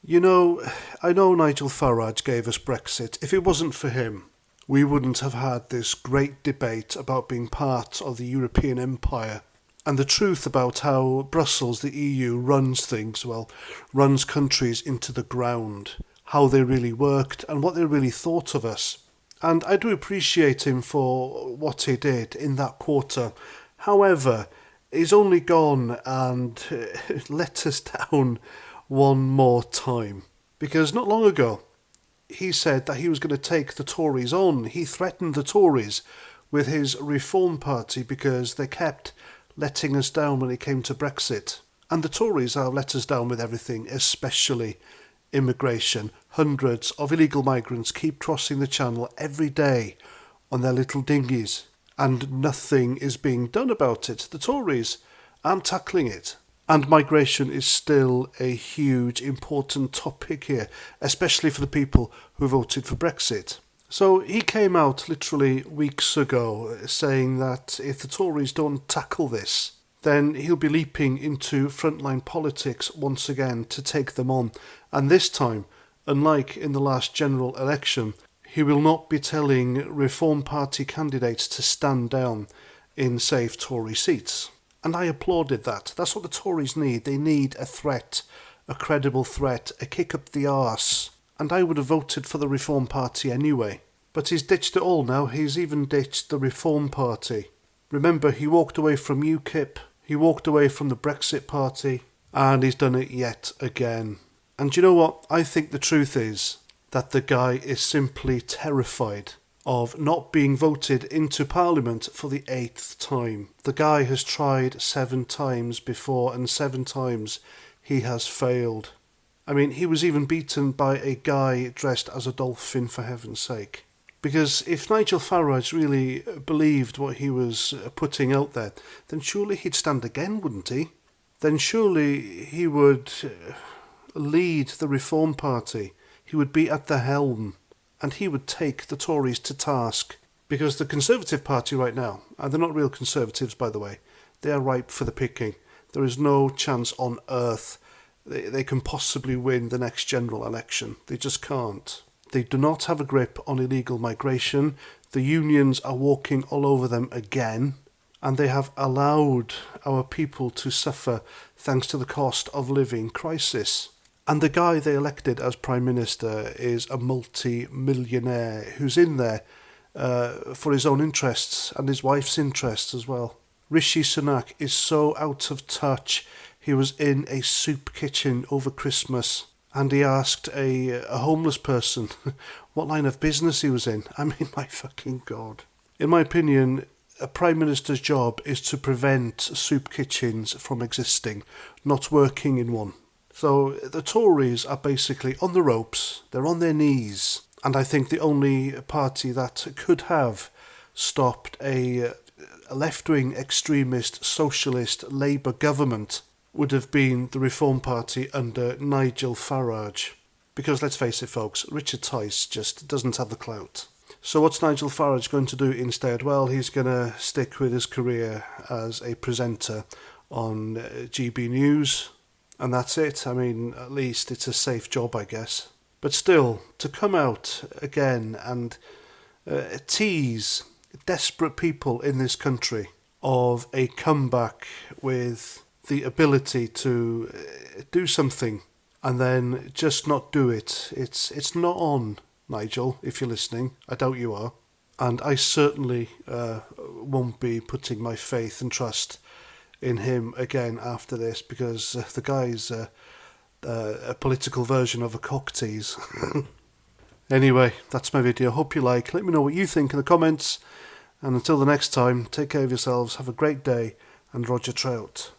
You know, I know Nigel Farage gave us Brexit. If it wasn't for him, we wouldn't have had this great debate about being part of the European empire. And the truth about how Brussels, the EU, runs things, well, runs countries into the ground, how they really worked and what they really thought of us. And I do appreciate him for what he did in that quarter. However, he's only gone and let us down one more time. Because not long ago, he said that he was going to take the Tories on. He threatened the Tories with his Reform Party because they kept letting us down when it came to Brexit. And the Tories have let us down with everything, especially immigration. Hundreds of illegal migrants keep crossing the channel every day on their little dinghies, and nothing is being done about it. The Tories aren't tackling it. And migration is still a huge, important topic here, especially for the people who voted for Brexit. So he came out literally weeks ago saying that if the Tories don't tackle this, then he'll be leaping into frontline politics once again to take them on. And this time, unlike in the last general election, he will not be telling Reform Party candidates to stand down in safe Tory seats. And I applauded that. That's what the Tories need. They need a threat, a credible threat, a kick up the arse. And I would have voted for the Reform Party anyway. But he's ditched it all now. He's even ditched the Reform Party. Remember, he walked away from UKIP, he walked away from the Brexit Party, and he's done it yet again. And you know what? I think the truth is that the guy is simply terrified of not being voted into Parliament for the 8th time. The guy has tried 7 times before, and 7 times he has failed. I mean, he was even beaten by a guy dressed as a dolphin, for heaven's sake. Because if Nigel Farage really believed what he was putting out there, then surely he'd stand again, wouldn't he? Then surely he would lead the Reform Party. He would be at the helm. And he would take the Tories to task. Because the Conservative Party right now, and they're not real Conservatives by the way, they are ripe for the picking. There is no chance on earth they can possibly win the next general election. They just can't. They do not have a grip on illegal migration. The unions are walking all over them again. And they have allowed our people to suffer thanks to the cost of living crisis. And the guy they elected as Prime Minister is a multi-millionaire who's in there for his own interests and his wife's interests as well. Rishi Sunak is so out of touch. He was in a soup kitchen over Christmas and he asked a homeless person what line of business he was in. I mean, my fucking God. In my opinion, a Prime Minister's job is to prevent soup kitchens from existing, not working in one. So the Tories are basically on the ropes, they're on their knees, and I think the only party that could have stopped a left-wing extremist socialist Labour government would have been the Reform Party under Nigel Farage. Because let's face it folks, Richard Tice just doesn't have the clout. So what's Nigel Farage going to do instead? Well, he's going to stick with his career as a presenter on GB News. And that's it. I mean, at least it's a safe job, I guess. But still, to come out again and tease desperate people in this country of a comeback with the ability to do something and then just not do it. It's not on, Nigel, if you're listening. I doubt you are. And I certainly won't be putting my faith and trust in him again after this, because the guy's a political version of a cock tease. Anyway, that's my video. Hope you like. Let me know what you think in the comments. And until the next time, take care of yourselves, have a great day, and Roger Trout.